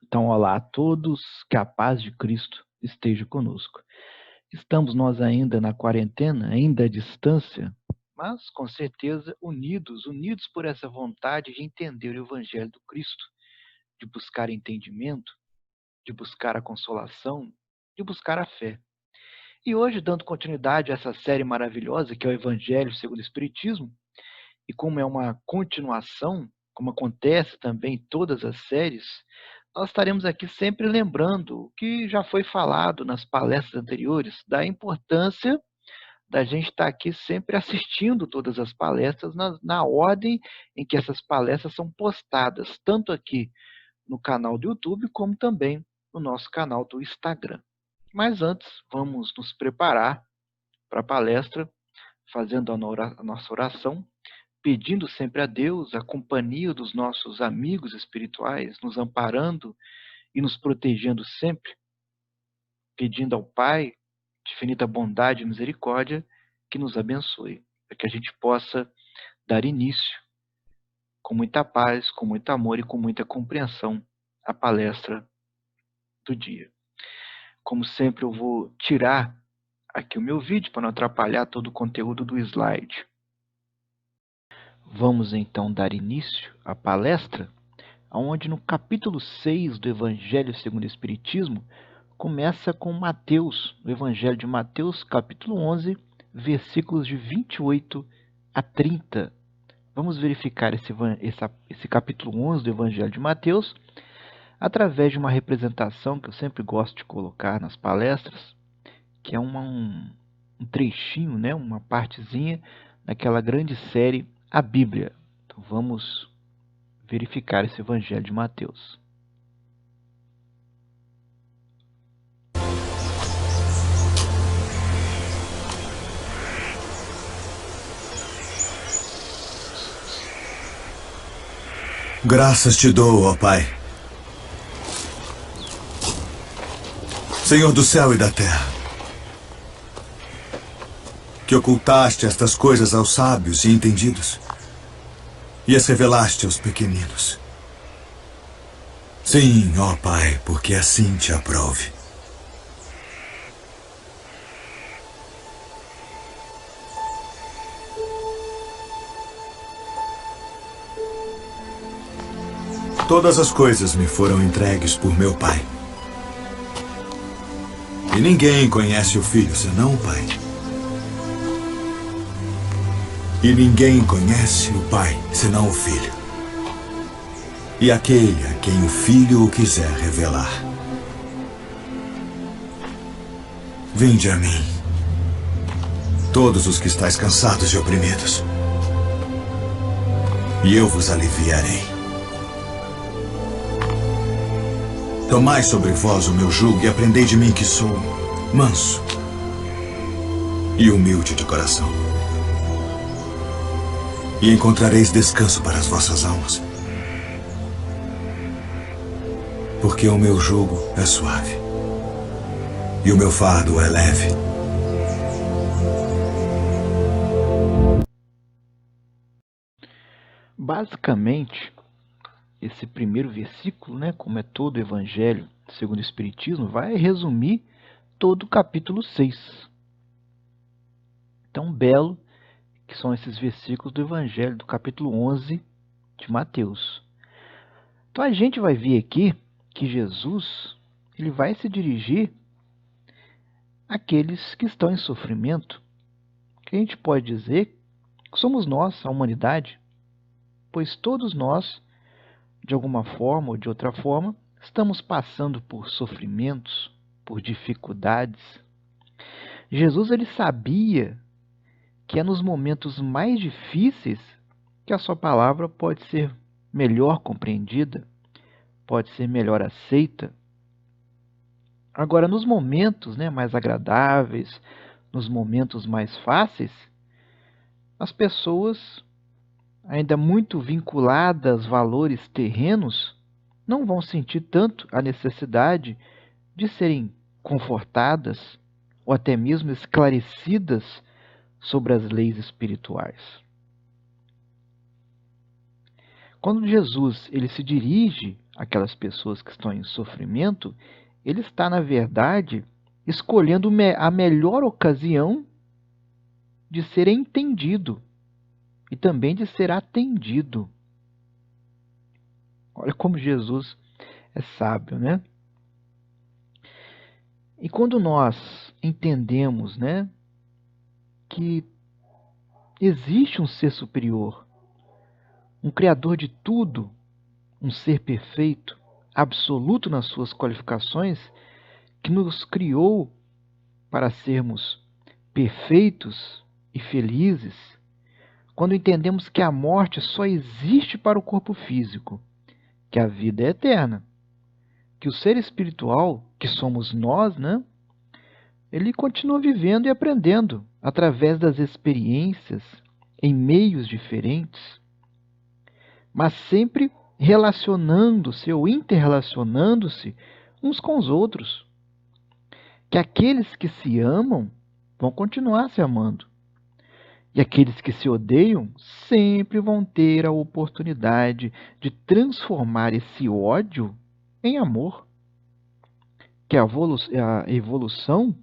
Então, olá a todos, que a paz de Cristo esteja conosco. Estamos nós ainda na quarentena, ainda à distância, mas com certeza unidos por essa vontade de entender o Evangelho do Cristo, de buscar entendimento, de buscar a consolação, de buscar a fé. E hoje, dando continuidade a essa série maravilhosa que é o Evangelho segundo o Espiritismo, e como é uma continuação, como acontece também em todas as séries, nós estaremos aqui sempre lembrando o que já foi falado nas palestras anteriores, da importância da gente estar aqui sempre assistindo todas as palestras na ordem em que essas palestras são postadas, tanto aqui no canal do YouTube, como também no nosso canal do Instagram. Mas antes, vamos nos preparar para a palestra, fazendo a nossa oração, pedindo sempre a Deus a companhia dos nossos amigos espirituais, nos amparando e nos protegendo sempre, pedindo ao Pai, de infinita bondade e misericórdia, que nos abençoe, para que a gente possa dar início, com muita paz, com muito amor e com muita compreensão, à palestra do dia. Como sempre, eu vou tirar aqui o meu vídeo para não atrapalhar todo o conteúdo do slide. Vamos então dar início à palestra, onde no capítulo 6 do Evangelho segundo o Espiritismo, começa com Mateus, o Evangelho de Mateus, capítulo 11, versículos de 28 a 30. Vamos verificar esse capítulo 11 do Evangelho de Mateus através de uma representação que eu sempre gosto de colocar nas palestras, que é um trechinho, né, uma partezinha daquela grande série A Bíblia. Então vamos verificar esse Evangelho de Mateus. Graças te dou, ó Pai, Senhor do céu e da terra, que ocultaste estas coisas aos sábios e entendidos e as revelaste aos pequeninos. Sim, ó Pai, porque assim te aprove. Todas as coisas me foram entregues por meu Pai. E ninguém conhece o Filho senão o Pai. E ninguém conhece o Pai senão o Filho. E aquele a quem o Filho o quiser revelar. Vinde a mim, todos os que estáis cansados e oprimidos, e eu vos aliviarei. Tomai sobre vós o meu jugo e aprendei de mim, que sou manso e humilde de coração. E encontrareis descanso para as vossas almas. Porque o meu jugo é suave e o meu fardo é leve. Basicamente, esse primeiro versículo, né, como é todo o Evangelho segundo o Espiritismo, vai resumir todo o capítulo 6. Tão belo que são esses versículos do Evangelho do capítulo 11 de Mateus. Então a gente vai ver aqui que Jesus ele vai se dirigir àqueles que estão em sofrimento, que a gente pode dizer que somos nós, a humanidade, pois todos nós, de alguma forma ou de outra forma, estamos passando por sofrimentos, por dificuldades. Jesus ele sabia que é nos momentos mais difíceis que a sua palavra pode ser melhor compreendida, pode ser melhor aceita. Agora, nos momentos, né, mais agradáveis, nos momentos mais fáceis, as pessoas, ainda muito vinculadas a valores terrenos, não vão sentir tanto a necessidade de serem confortadas ou até mesmo esclarecidas sobre as leis espirituais. Quando Jesus ele se dirige àquelas pessoas que estão em sofrimento, ele está, na verdade, escolhendo a melhor ocasião de ser entendido e também de ser atendido. Olha como Jesus é sábio, né? E quando nós entendemos, né, que existe um ser superior, um criador de tudo, um ser perfeito, absoluto nas suas qualificações, que nos criou para sermos perfeitos e felizes, quando entendemos que a morte só existe para o corpo físico, que a vida é eterna, que o ser espiritual, que somos nós, né, ele continua vivendo e aprendendo através das experiências em meios diferentes, mas sempre relacionando-se ou interrelacionando-se uns com os outros. Que aqueles que se amam vão continuar se amando. E aqueles que se odeiam sempre vão ter a oportunidade de transformar esse ódio em amor. Que a evolução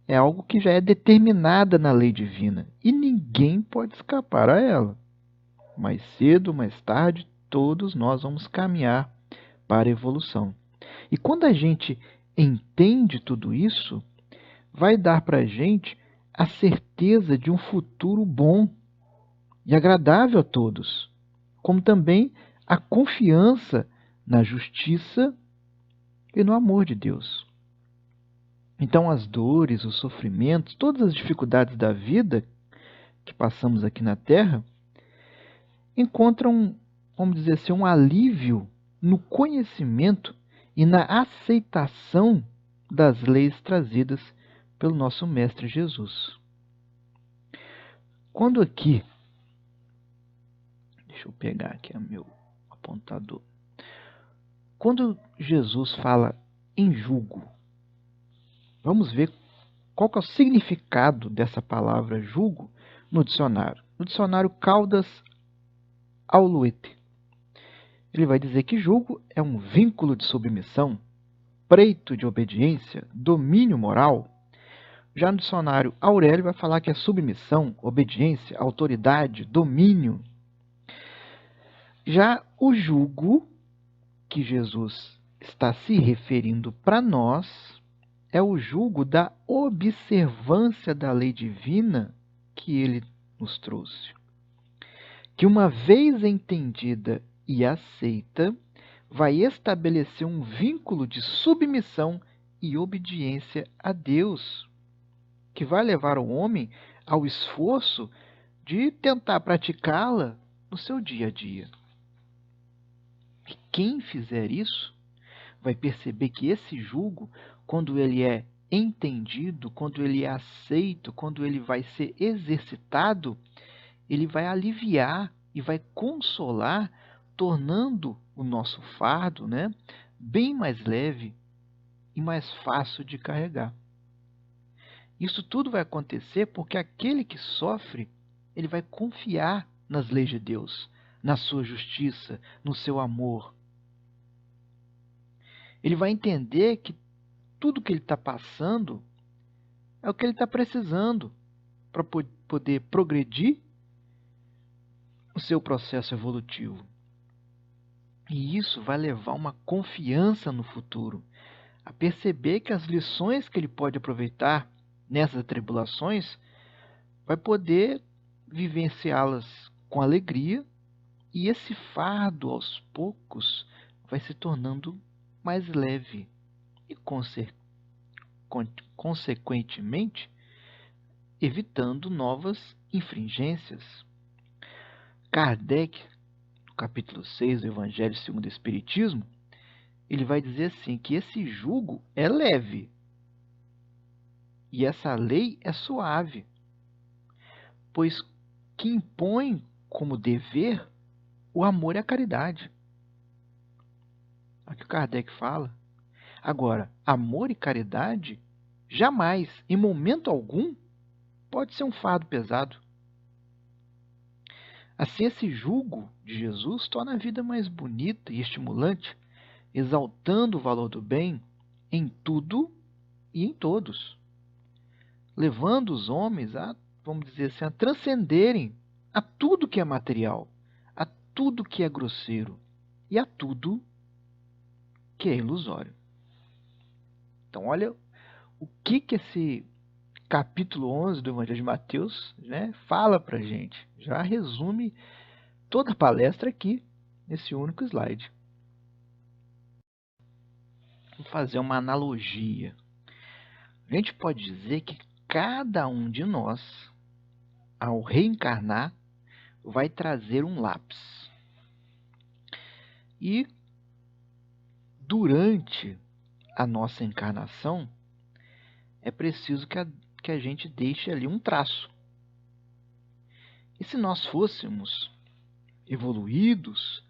é algo que já é determinada na lei divina e ninguém pode escapar a ela. Mais cedo, mais tarde, todos nós vamos caminhar para a evolução. E quando a gente entende tudo isso, vai dar para a gente a certeza de um futuro bom e agradável a todos, como também a confiança na justiça e no amor de Deus. Então, as dores, os sofrimentos, todas as dificuldades da vida que passamos aqui na Terra encontram, vamos dizer assim, um alívio no conhecimento e na aceitação das leis trazidas pelo nosso Mestre Jesus. Quando aqui, deixa eu pegar aqui o meu apontador. Quando Jesus fala em jugo, vamos ver qual que é o significado dessa palavra jugo no dicionário. No dicionário Caldas Auluete, ele vai dizer que jugo é um vínculo de submissão, preito de obediência, domínio moral. Já no dicionário Aurélio vai falar que é submissão, obediência, autoridade, domínio. Já o jugo que Jesus está se referindo para nós é o jugo da observância da lei divina que ele nos trouxe. Que uma vez entendida e aceita, vai estabelecer um vínculo de submissão e obediência a Deus, que vai levar o homem ao esforço de tentar praticá-la no seu dia a dia. E quem fizer isso vai perceber que esse jugo, quando ele é entendido, quando ele é aceito, quando ele vai ser exercitado, ele vai aliviar e vai consolar, tornando o nosso fardo, né, bem mais leve e mais fácil de carregar. Isso tudo vai acontecer porque aquele que sofre, ele vai confiar nas leis de Deus, na sua justiça, no seu amor. Ele vai entender que tudo que ele está passando é o que ele está precisando para poder progredir o seu processo evolutivo. E isso vai levar uma confiança no futuro, a perceber que as lições que ele pode aproveitar nessas tribulações, vai poder vivenciá-las com alegria, e esse fardo, aos poucos, vai se tornando mais leve e, consequentemente, evitando novas infringências. Kardec, no capítulo 6 do Evangelho segundo o Espiritismo, ele vai dizer assim, que esse jugo é leve e essa lei é suave, pois que impõe como dever o amor e a caridade. É o que o Kardec fala. Agora, amor e caridade jamais, em momento algum, pode ser um fardo pesado. Assim, esse jugo de Jesus torna a vida mais bonita e estimulante, exaltando o valor do bem em tudo e em todos, levando os homens a, vamos dizer assim, a transcenderem a tudo que é material, a tudo que é grosseiro e a tudo que é ilusório. Então, olha o que esse capítulo 11 do Evangelho de Mateus, né, fala para a gente. Já resume toda a palestra aqui, nesse único slide. Vou fazer uma analogia. A gente pode dizer que cada um de nós, ao reencarnar, vai trazer um lápis. E durante a nossa encarnação, é preciso que a gente deixe ali um traço. E se nós fôssemos evoluídos,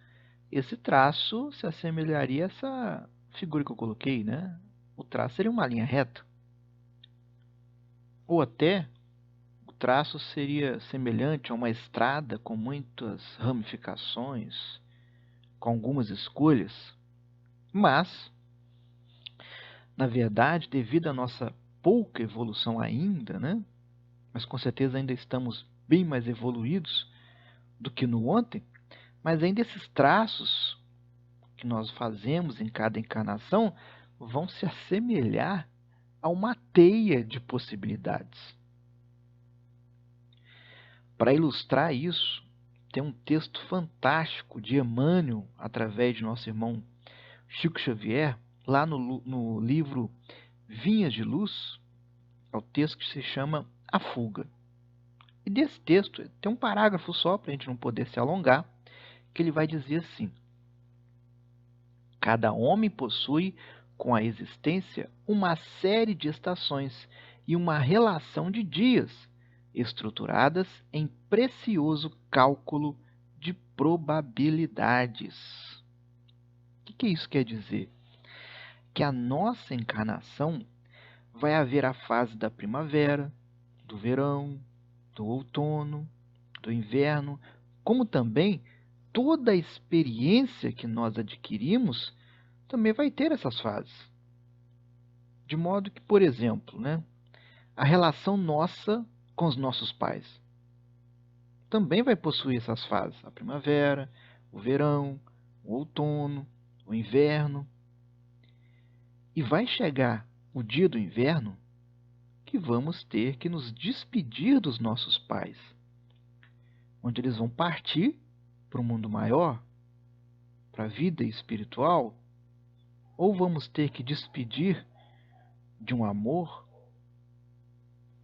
esse traço se assemelharia a essa figura que eu coloquei, né? O traço seria uma linha reta. Ou até o traço seria semelhante a uma estrada com muitas ramificações, com algumas escolhas. Mas, na verdade, devido à nossa pouca evolução ainda, né? Mas com certeza ainda estamos bem mais evoluídos do que no ontem, mas ainda esses traços que nós fazemos em cada encarnação vão se assemelhar a uma teia de possibilidades. Para ilustrar isso, tem um texto fantástico de Emmanuel, através de nosso irmão Chico Xavier, lá no livro Vinhas de Luz, é o texto que se chama A Fuga. E desse texto tem um parágrafo só, para a gente não poder se alongar, que ele vai dizer assim: cada homem possui com a existência uma série de estações e uma relação de dias, estruturadas em precioso cálculo de probabilidades. O que isso quer dizer? Que a nossa encarnação vai haver a fase da primavera, do verão, do outono, do inverno, como também toda a experiência que nós adquirimos também vai ter essas fases. De modo que, por exemplo, né, a relação nossa com os nossos pais também vai possuir essas fases. A primavera, o verão, o outono, o inverno. E vai chegar o dia do inverno que vamos ter que nos despedir dos nossos pais, onde eles vão partir para o mundo maior, para a vida espiritual, ou vamos ter que despedir de um amor,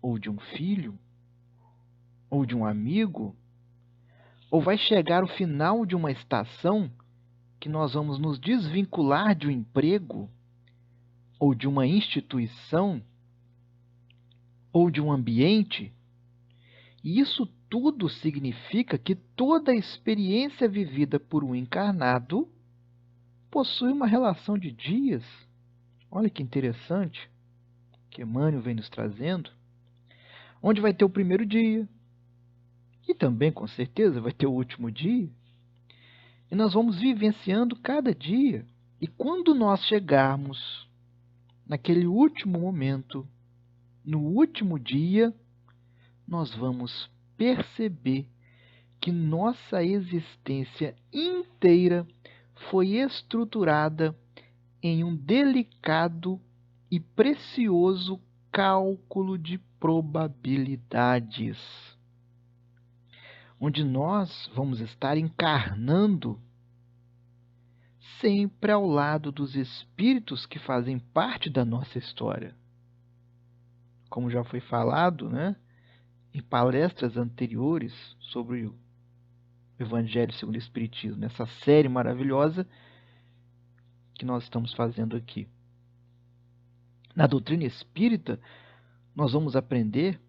ou de um filho, ou de um amigo, ou vai chegar o final de uma estação que nós vamos nos desvincular de um emprego, ou de uma instituição, ou de um ambiente. E isso tudo significa que toda a experiência vivida por um encarnado possui uma relação de dias. Olha que interessante que Emmanuel vem nos trazendo. Onde vai ter o primeiro dia. E também, com certeza, vai ter o último dia. E nós vamos vivenciando cada dia. E quando nós chegarmos naquele último momento, no último dia, nós vamos perceber que nossa existência inteira foi estruturada em um delicado e precioso cálculo de probabilidades, onde nós vamos estar encarnando sempre ao lado dos espíritos que fazem parte da nossa história. Como já foi falado, né, em palestras anteriores sobre o Evangelho segundo o Espiritismo, nessa série maravilhosa que nós estamos fazendo aqui. Na doutrina espírita, nós vamos aprender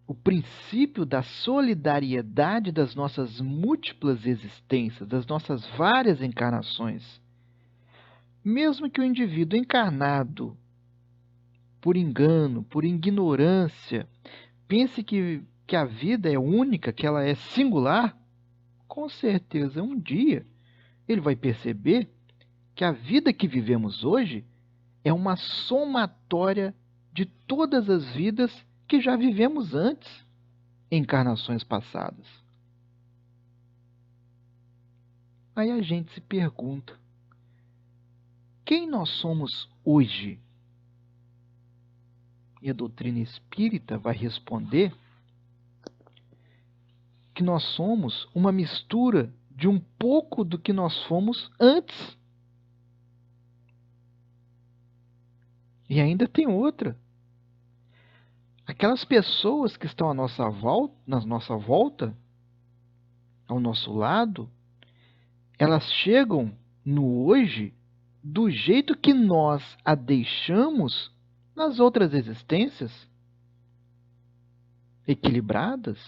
o princípio da solidariedade das nossas múltiplas existências, das nossas várias encarnações. Mesmo que o indivíduo encarnado, por engano, por ignorância, pense que a vida é única, que ela é singular, com certeza um dia ele vai perceber que a vida que vivemos hoje é uma somatória de todas as vidas que já vivemos antes, em encarnações passadas. Aí a gente se pergunta: quem nós somos hoje? E a doutrina espírita vai responder que nós somos uma mistura de um pouco do que nós fomos antes. E ainda tem outra. Aquelas pessoas que estão à nossa volta, ao nosso lado, elas chegam no hoje do jeito que nós a deixamos nas outras existências, equilibradas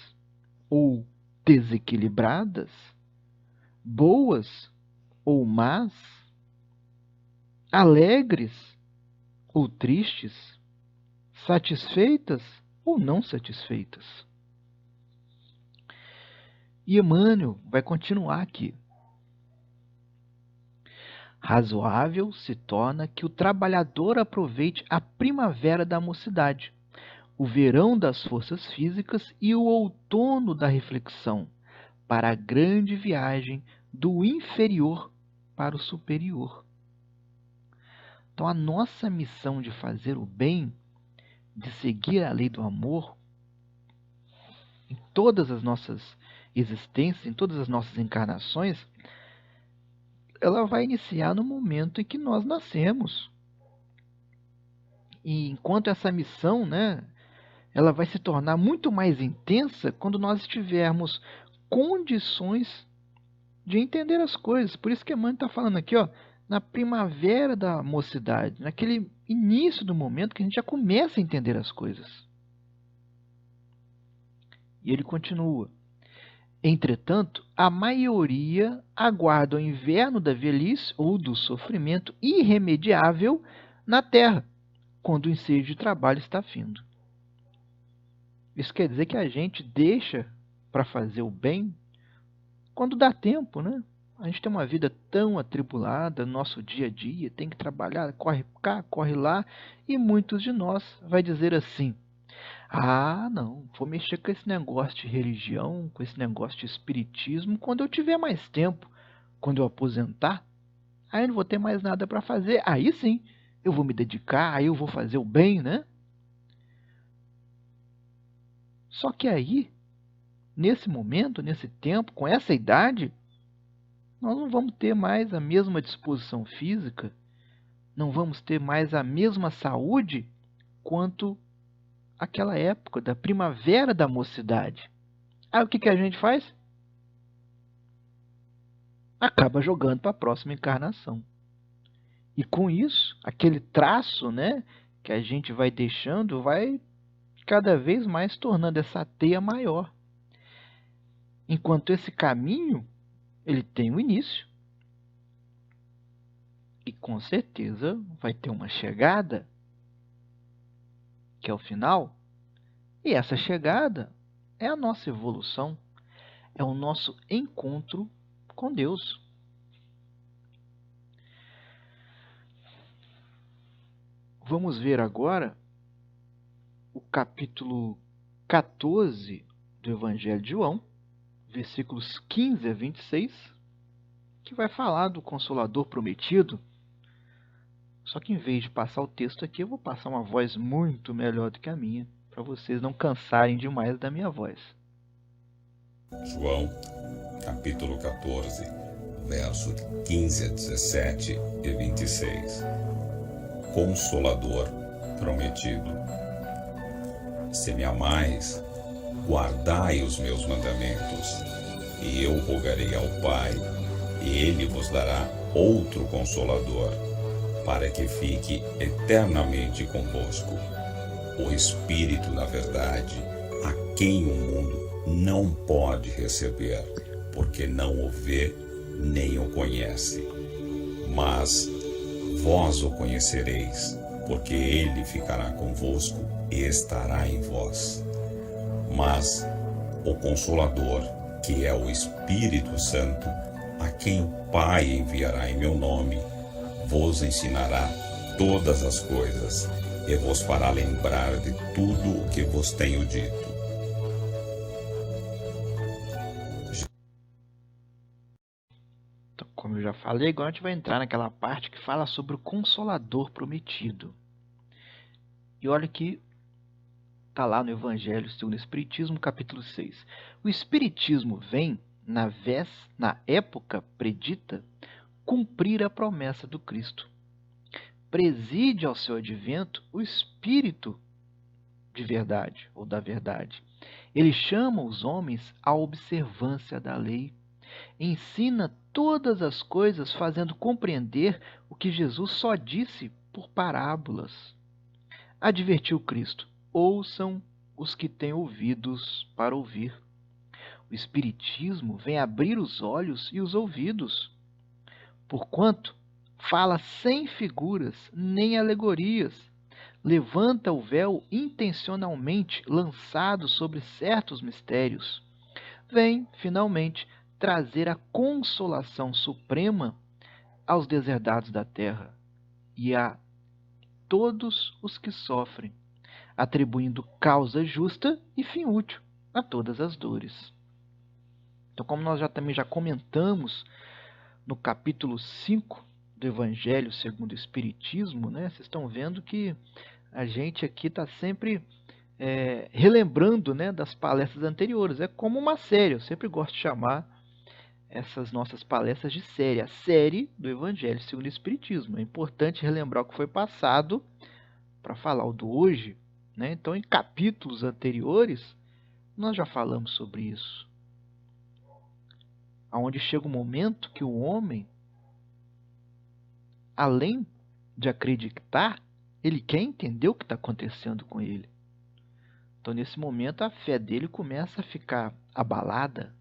ou desequilibradas, boas ou más, alegres ou tristes, satisfeitas ou não satisfeitas. E Emmanuel vai continuar aqui. Razoável se torna que o trabalhador aproveite a primavera da mocidade, o verão das forças físicas e o outono da reflexão, para a grande viagem do inferior para o superior. Então, a nossa missão de fazer o bem, de seguir a lei do amor, em todas as nossas existências, em todas as nossas encarnações, ela vai iniciar no momento em que nós nascemos. E enquanto essa missão, ela vai se tornar muito mais intensa quando nós tivermos condições de entender as coisas. Por isso que Emmanuel está falando aqui, na primavera da mocidade, naquele início do momento que a gente já começa a entender as coisas. E ele continua: entretanto, a maioria aguarda o inverno da velhice ou do sofrimento irremediável na terra, quando o ensejo de trabalho está findo. Isso quer dizer que a gente deixa para fazer o bem quando dá tempo, A gente tem uma vida tão atribulada no nosso dia a dia, tem que trabalhar, corre cá, corre lá, e muitos de nós vai dizer assim: não, vou mexer com esse negócio de religião, com esse negócio de espiritismo quando eu tiver mais tempo, quando eu aposentar, aí eu não vou ter mais nada para fazer, aí sim, eu vou me dedicar, aí eu vou fazer o bem, Só que aí, nesse momento, nesse tempo, com essa idade, nós não vamos ter mais a mesma disposição física, não vamos ter mais a mesma saúde quanto aquela época da primavera da mocidade. Aí o que a gente faz? Acaba jogando para a próxima encarnação. E com isso, aquele traço, que a gente vai deixando, vai cada vez mais tornando essa teia maior. Enquanto esse caminho, ele tem um início. E com certeza vai ter uma chegada, que é o final. E essa chegada é a nossa evolução, é o nosso encontro com Deus. Vamos ver agora o capítulo 14 do Evangelho de João, versículos 15 a 26, que vai falar do Consolador prometido. Só que em vez de passar o texto aqui, eu vou passar uma voz muito melhor do que a minha, para vocês não cansarem demais da minha voz. João, capítulo 14, verso 15 a 17 e 26. Consolador prometido. Se me amais, guardai os meus mandamentos, e eu rogarei ao Pai, e ele vos dará outro Consolador, para que fique eternamente convosco, o Espírito da verdade, a quem o mundo não pode receber, porque não o vê nem o conhece. Mas vós o conhecereis, porque ele ficará convosco e estará em vós. Mas o Consolador, que é o Espírito Santo, a quem o Pai enviará em meu nome, vos ensinará todas as coisas e vos fará lembrar de tudo o que vos tenho dito. Então, como eu já falei, agora a gente vai entrar naquela parte que fala sobre o Consolador prometido. E olha que está lá no Evangelho segundo o Espiritismo, capítulo 6. O Espiritismo vem, na época predita, cumprir a promessa do Cristo. Preside ao seu advento o Espírito de verdade, ou da verdade. Ele chama os homens à observância da lei. Ensina todas as coisas, fazendo compreender o que Jesus só disse por parábolas. Advertiu Cristo: ouçam os que têm ouvidos para ouvir. O Espiritismo vem abrir os olhos e os ouvidos, porquanto fala sem figuras nem alegorias, levanta o véu intencionalmente lançado sobre certos mistérios. Vem, finalmente, trazer a consolação suprema aos deserdados da terra e a todos os que sofrem, atribuindo causa justa e fim útil a todas as dores. Então, como nós também já comentamos no capítulo 5 do Evangelho segundo o Espiritismo, né, vocês estão vendo que a gente aqui está sempre relembrando, né, das palestras anteriores. É como uma série, eu sempre gosto de chamar essas nossas palestras de série, a série do Evangelho segundo o Espiritismo. É importante relembrar o que foi passado para falar o do hoje, né? Então, em capítulos anteriores, nós já falamos sobre isso. Onde chega um momento que o homem, além de acreditar, ele quer entender o que está acontecendo com ele. Então, nesse momento, a fé dele começa a ficar abalada.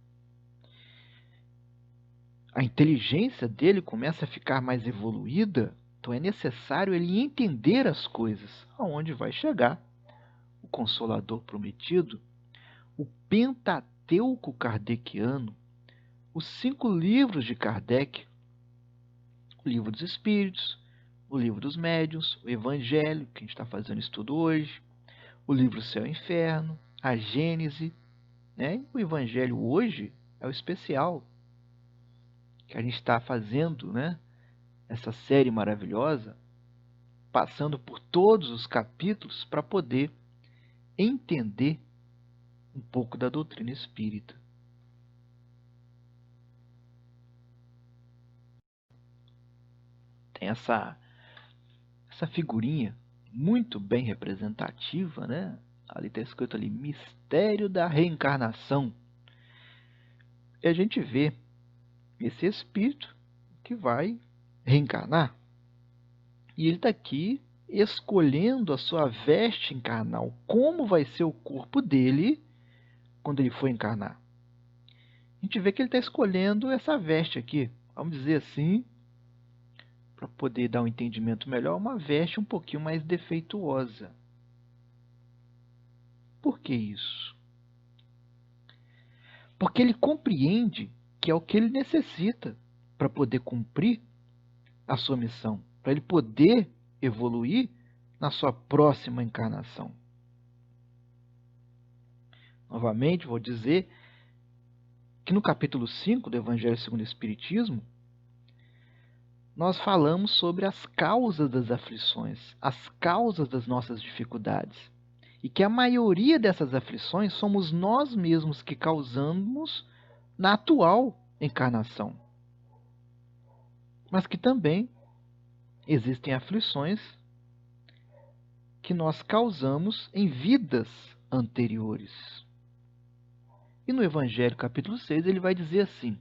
A inteligência dele começa a ficar mais evoluída. Então, é necessário ele entender as coisas. Aonde vai chegar o Consolador prometido, o Pentateuco kardeciano, os 5 livros de Kardec, o Livro dos Espíritos, o Livro dos Médiuns, o Evangelho, que a gente está fazendo estudo hoje, o livro Céu e Inferno, a Gênese, né? O Evangelho hoje é o especial que a gente está fazendo, né? Essa série maravilhosa, passando por todos os capítulos para poder entender um pouco da doutrina espírita. Tem essa figurinha muito bem representativa, né? Ali está escrito ali, mistério da reencarnação. E a gente vê esse espírito que vai reencarnar. E ele está aqui escolhendo a sua veste encarnal. Como vai ser o corpo dele quando ele for encarnar? A gente vê que ele está escolhendo essa veste aqui. Vamos dizer assim, para poder dar um entendimento melhor, uma veste um pouquinho mais defeituosa. Por que isso? Porque ele compreende que é o que ele necessita para poder cumprir a sua missão, para ele poder evoluir na sua próxima encarnação. Novamente, vou dizer que no capítulo 5 do Evangelho segundo o Espiritismo, nós falamos sobre as causas das aflições, as causas das nossas dificuldades. E que a maioria dessas aflições somos nós mesmos que causamos na atual encarnação. Mas que também existem aflições que nós causamos em vidas anteriores. E no Evangelho capítulo 6 ele vai dizer assim: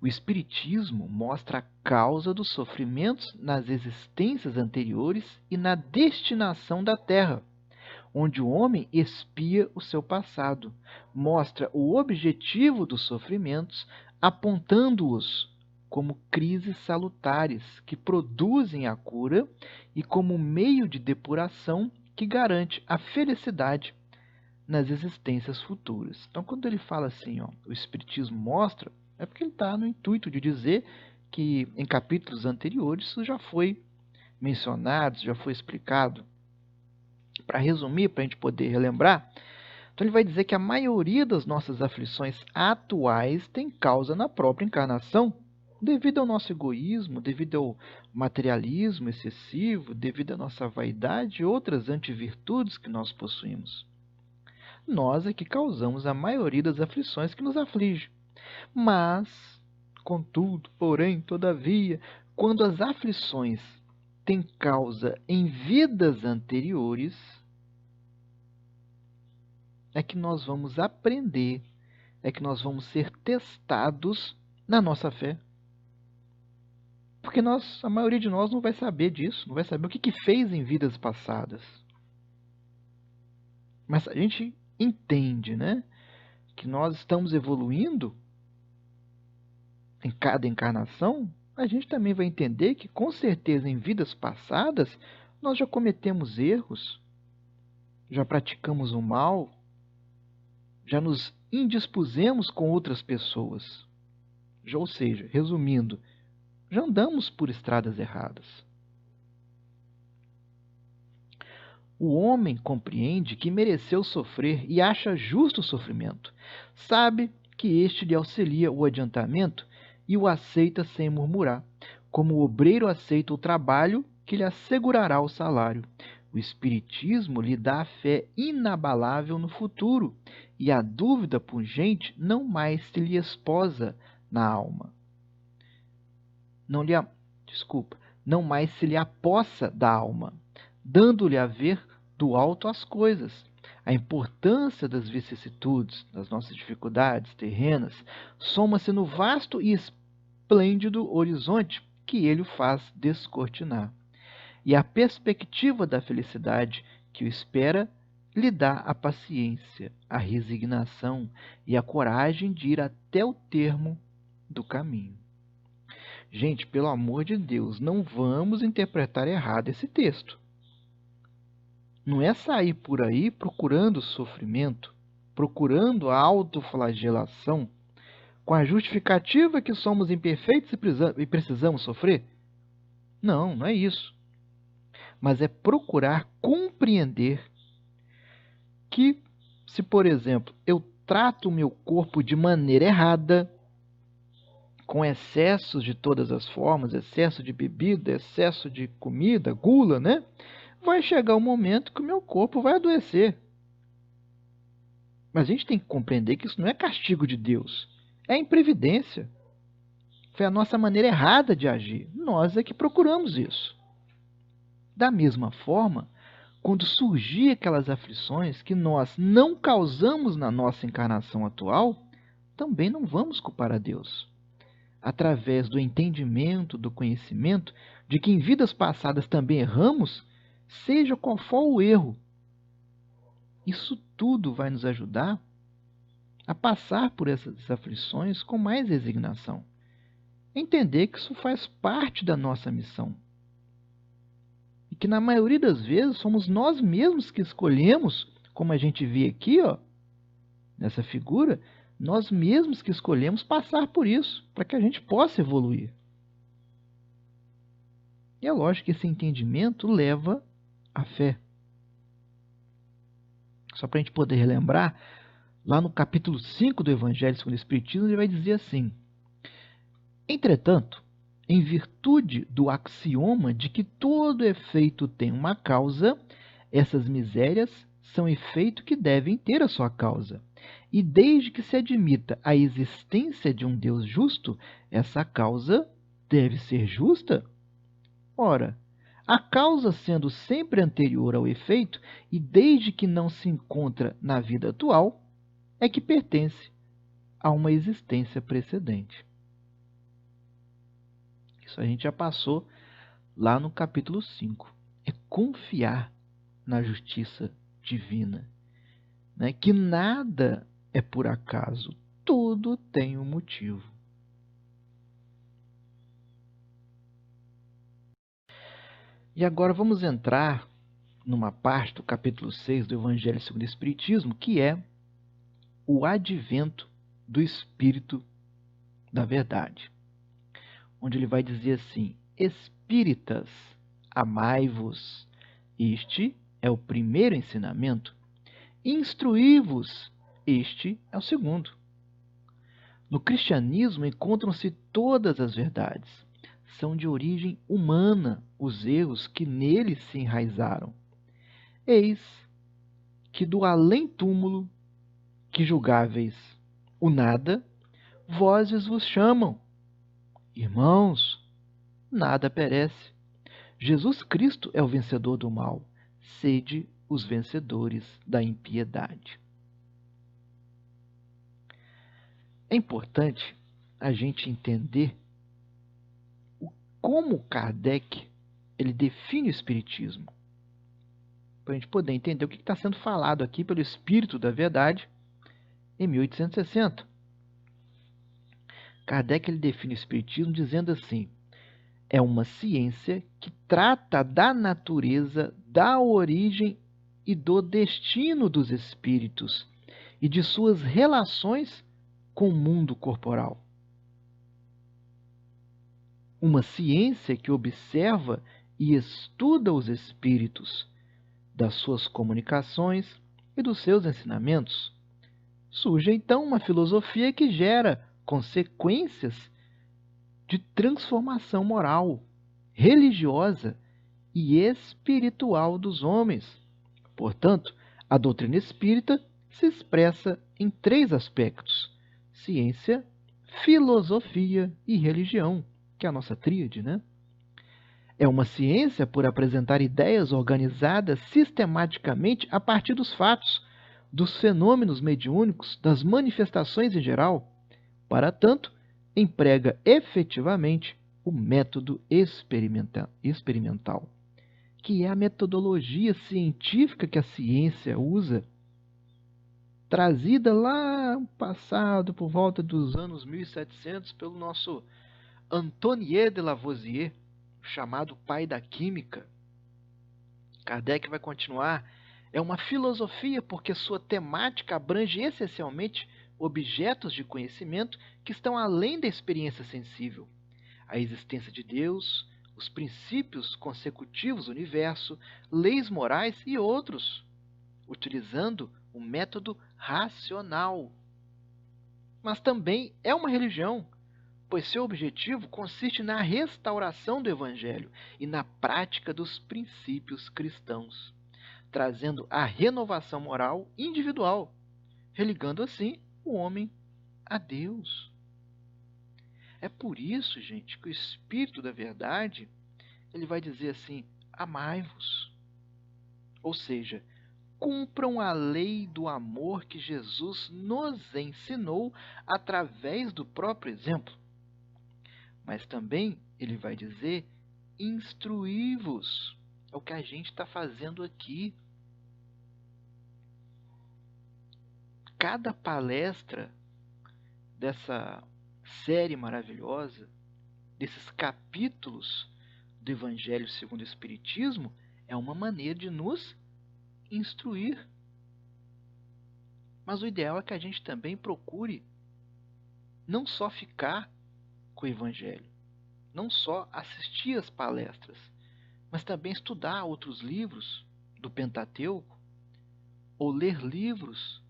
o Espiritismo mostra a causa dos sofrimentos nas existências anteriores e na destinação da Terra, onde o homem expia o seu passado, mostra o objetivo dos sofrimentos, apontando-os como crises salutares que produzem a cura e como meio de depuração que garante a felicidade nas existências futuras. Então, quando ele fala assim, ó, o Espiritismo mostra, é porque ele está no intuito de dizer que em capítulos anteriores isso já foi mencionado, já foi explicado. Para resumir, para a gente poder relembrar, então ele vai dizer que a maioria das nossas aflições atuais tem causa na própria encarnação, devido ao nosso egoísmo, devido ao materialismo excessivo, devido à nossa vaidade e outras antivirtudes que nós possuímos. Nós é que causamos a maioria das aflições que nos aflige. Mas, contudo, porém, todavia, quando as aflições têm causa em vidas anteriores, é que nós vamos aprender, é que nós vamos ser testados na nossa fé. Porque a maioria de nós não vai saber disso, não vai saber o que fez em vidas passadas. Mas a gente entende, né, que nós estamos evoluindo em cada encarnação, a gente também vai entender que, com certeza, em vidas passadas, nós já cometemos erros, já praticamos o mal, já nos indispusemos com outras pessoas. Ou seja, resumindo, já andamos por estradas erradas. O homem compreende que mereceu sofrer e acha justo o sofrimento. Sabe que este lhe auxilia o adiantamento e o aceita sem murmurar, como o obreiro aceita o trabalho que lhe assegurará o salário. O Espiritismo lhe dá a fé inabalável no futuro, e a dúvida pungente não mais se lhe esposa na alma. Não mais se lhe apossa da alma, dando-lhe a ver do alto as coisas. A importância das vicissitudes, das nossas dificuldades terrenas, soma-se no vasto e esplêndido horizonte que ele o faz descortinar. E a perspectiva da felicidade que o espera lhe dá a paciência, a resignação e a coragem de ir até o termo do caminho. Gente, pelo amor de Deus, não vamos interpretar errado esse texto. Não é sair por aí procurando sofrimento, procurando a autoflagelação, com a justificativa que somos imperfeitos e precisamos sofrer. Não, não é isso. Mas é procurar compreender que, se, por exemplo, eu trato o meu corpo de maneira errada, com excessos de todas as formas, excesso de bebida, excesso de comida, gula, né? Vai chegar um momento que o meu corpo vai adoecer. Mas a gente tem que compreender que isso não é castigo de Deus, é imprevidência. Foi a nossa maneira errada de agir. Nós é que procuramos isso. Da mesma forma, quando surgir aquelas aflições que nós não causamos na nossa encarnação atual, também não vamos culpar a Deus. Através do entendimento, do conhecimento, de que em vidas passadas também erramos, seja qual for o erro, isso tudo vai nos ajudar a passar por essas aflições com mais resignação. Entender que isso faz parte da nossa missão. E que na maioria das vezes somos nós mesmos que escolhemos, como a gente vê aqui, ó, nessa figura, nós mesmos que escolhemos passar por isso, para que a gente possa evoluir. E é lógico que esse entendimento leva à fé. Só para a gente poder relembrar, lá no capítulo 5 do Evangelho segundo o Espiritismo, ele vai dizer assim: entretanto, em virtude do axioma de que todo efeito tem uma causa, essas misérias são efeito que devem ter a sua causa. E desde que se admita a existência de um Deus justo, essa causa deve ser justa? Ora, a causa sendo sempre anterior ao efeito, e desde que não se encontra na vida atual, é que pertence a uma existência precedente. Isso a gente já passou lá no capítulo 5. É confiar na justiça divina, né? Que nada é por acaso, tudo tem um motivo. E agora vamos entrar numa parte do capítulo 6 do Evangelho segundo o Espiritismo, que é o advento do Espírito da Verdade, onde ele vai dizer assim: Espíritas, amai-vos. Este é o primeiro ensinamento. Instruí-vos. Este é o segundo. No cristianismo encontram-se todas as verdades. São de origem humana os erros que nele se enraizaram. Eis que do além-túmulo, que julgáveis o nada, vozes vos chamam. Irmãos, nada perece. Jesus Cristo é o vencedor do mal. Sede os vencedores da impiedade. É importante a gente entender como Kardec ele define o Espiritismo, para a gente poder entender o que está sendo falado aqui pelo Espírito da Verdade em 1860. Kardec ele define o Espiritismo dizendo assim: é uma ciência que trata da natureza, da origem e do destino dos espíritos e de suas relações com o mundo corporal. Uma ciência que observa e estuda os espíritos, das suas comunicações e dos seus ensinamentos. Surge então uma filosofia que gera consequências de transformação moral, religiosa e espiritual dos homens. Portanto, a doutrina espírita se expressa em 3 aspectos: ciência, filosofia e religião, que é a nossa tríade, né? É uma ciência por apresentar ideias organizadas sistematicamente a partir dos fatos, dos fenômenos mediúnicos, das manifestações em geral. Para tanto, emprega efetivamente o método experimental, que é a metodologia científica que a ciência usa, trazida lá no passado, por volta dos anos 1700, pelo nosso Antoine de Lavoisier, chamado pai da química. Kardec vai continuar: é uma filosofia porque sua temática abrange essencialmente objetos de conhecimento que estão além da experiência sensível. A existência de Deus, os princípios consecutivos do universo, leis morais e outros, utilizando o método racional. Mas também é uma religião, pois seu objetivo consiste na restauração do Evangelho e na prática dos princípios cristãos, trazendo a renovação moral individual, religando assim o homem a Deus. É por isso, gente, que o Espírito da Verdade ele vai dizer assim: amai-vos. Ou seja, cumpram a lei do amor que Jesus nos ensinou através do próprio exemplo. Mas também ele vai dizer: instruí-vos. É o que a gente está fazendo aqui. Cada palestra dessa série maravilhosa, desses capítulos do Evangelho segundo o Espiritismo, é uma maneira de nos instruir. Mas o ideal é que a gente também procure não só ficar com o Evangelho, não só assistir às palestras, mas também estudar outros livros do Pentateuco ou ler livros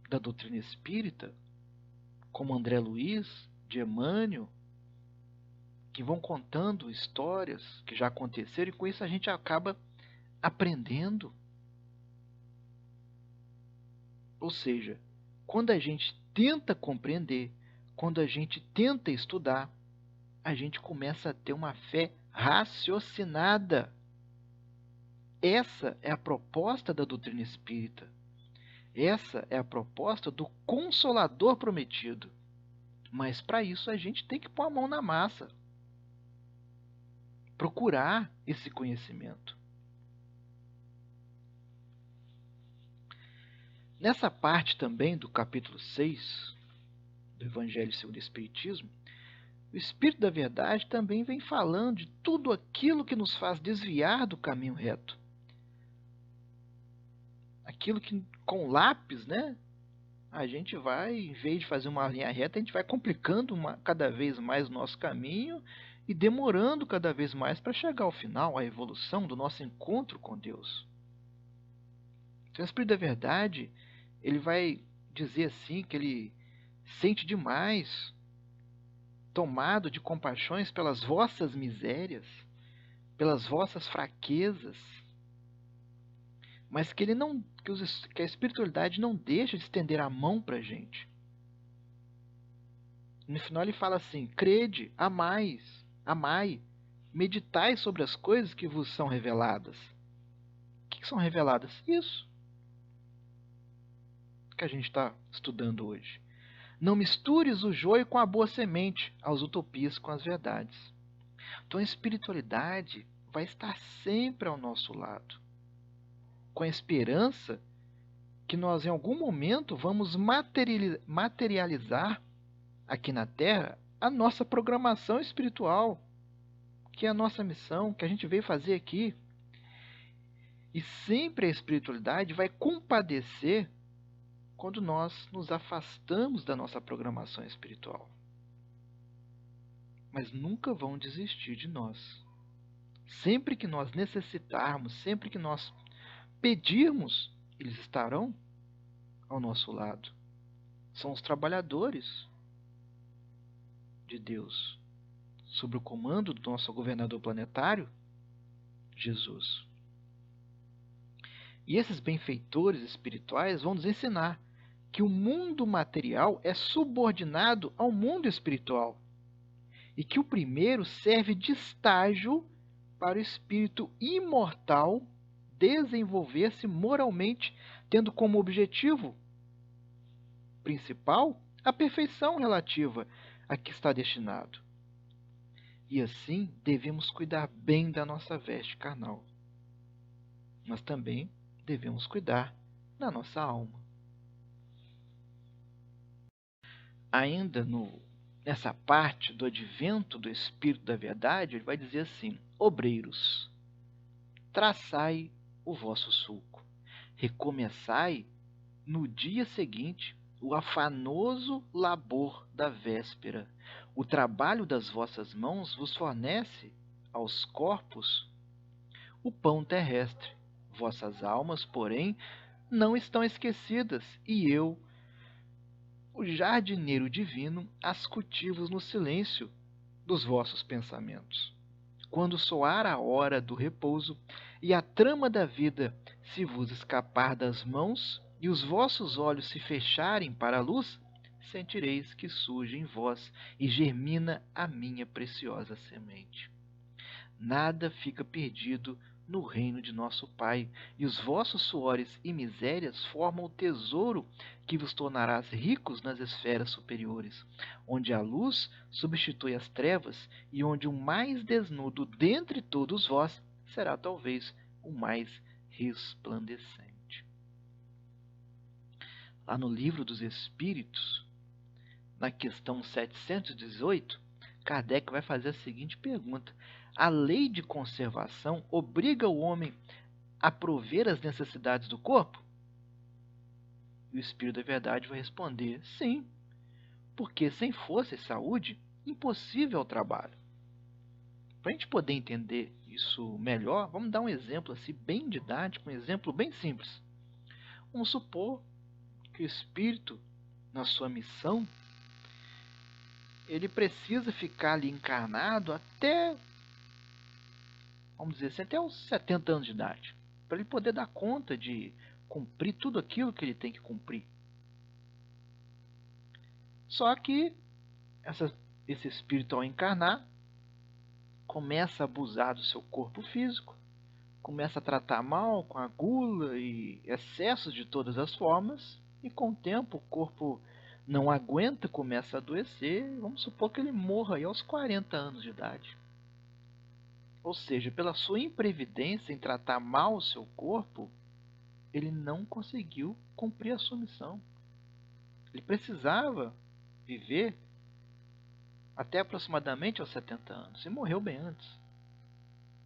da doutrina espírita, como André Luiz, de Emmanuel, que vão contando histórias que já aconteceram, e com isso a gente acaba aprendendo. Ou seja, quando a gente tenta compreender, quando a gente tenta estudar, a gente começa a ter uma fé raciocinada. Essa é a proposta da doutrina espírita. Essa é a proposta do Consolador prometido. Mas para isso a gente tem que pôr a mão na massa. Procurar esse conhecimento. Nessa parte também do capítulo 6 do Evangelho segundo o Espiritismo, o Espírito da Verdade também vem falando de tudo aquilo que nos faz desviar do caminho reto. Aquilo que, com lápis, né, a gente vai, em vez de fazer uma linha reta, a gente vai complicando cada vez mais o nosso caminho e demorando cada vez mais para chegar ao final, à evolução do nosso encontro com Deus. Então, o Espírito da Verdade, ele vai dizer assim que ele sente demais, tomado de compaixões pelas vossas misérias, pelas vossas fraquezas, mas que que a espiritualidade não deixa de estender a mão para a gente. No final ele fala assim: crede, amai, meditai sobre as coisas que vos são reveladas. O que são reveladas? Isso que a gente está estudando hoje. Não mistures o joio com a boa semente, as utopias com as verdades. Então a espiritualidade vai estar sempre ao nosso lado, com a esperança que nós em algum momento vamos materializar aqui na Terra a nossa programação espiritual, que é a nossa missão, que a gente veio fazer aqui. E sempre a espiritualidade vai compadecer quando nós nos afastamos da nossa programação espiritual. Mas nunca vão desistir de nós. Sempre que nós necessitarmos, sempre que nós pedirmos, eles estarão ao nosso lado. São os trabalhadores de Deus, sob o comando do nosso governador planetário, Jesus. E esses benfeitores espirituais vão nos ensinar que o mundo material é subordinado ao mundo espiritual e que o primeiro serve de estágio para o espírito imortal desenvolver-se moralmente, tendo como objetivo principal a perfeição relativa a que está destinado. E assim devemos cuidar bem da nossa veste carnal, mas também devemos cuidar da nossa alma. Ainda nessa parte do advento do Espírito da Verdade, ele vai dizer assim: obreiros, traçai o vosso sulco, recomeçai no dia seguinte o afanoso labor da véspera. O trabalho das vossas mãos vos fornece aos corpos o pão terrestre. Vossas almas, porém, não estão esquecidas, e eu, o jardineiro divino, as cultivo no silêncio dos vossos pensamentos. Quando soar a hora do repouso e a trama da vida se vos escapar das mãos e os vossos olhos se fecharem para a luz, sentireis que surge em vós e germina a minha preciosa semente. Nada fica perdido no reino de nosso Pai, e os vossos suores e misérias formam o tesouro que vos tornarás ricos nas esferas superiores, onde a luz substitui as trevas e onde o mais desnudo dentre todos vós será talvez o mais resplandecente. Lá no Livro dos Espíritos, na questão 718, Kardec vai fazer a seguinte pergunta: a lei de conservação obriga o homem a prover as necessidades do corpo? E o Espírito da Verdade vai responder: sim, porque sem força e saúde, impossível é o trabalho. Para a gente poder entender isso melhor, vamos dar um exemplo assim bem didático, um exemplo bem simples. Vamos supor que o Espírito, na sua missão, ele precisa ficar ali encarnado até, vamos dizer assim, até os 70 anos de idade, para ele poder dar conta de cumprir tudo aquilo que ele tem que cumprir. Só que esse espírito, ao encarnar, começa a abusar do seu corpo físico, começa a tratar mal com a gula e excessos de todas as formas, e com o tempo o corpo não aguenta, começa a adoecer. Vamos supor que ele morra aí aos 40 anos de idade. Ou seja, pela sua imprevidência em tratar mal o seu corpo, ele não conseguiu cumprir a sua missão. Ele precisava viver até aproximadamente aos 70 anos, e morreu bem antes.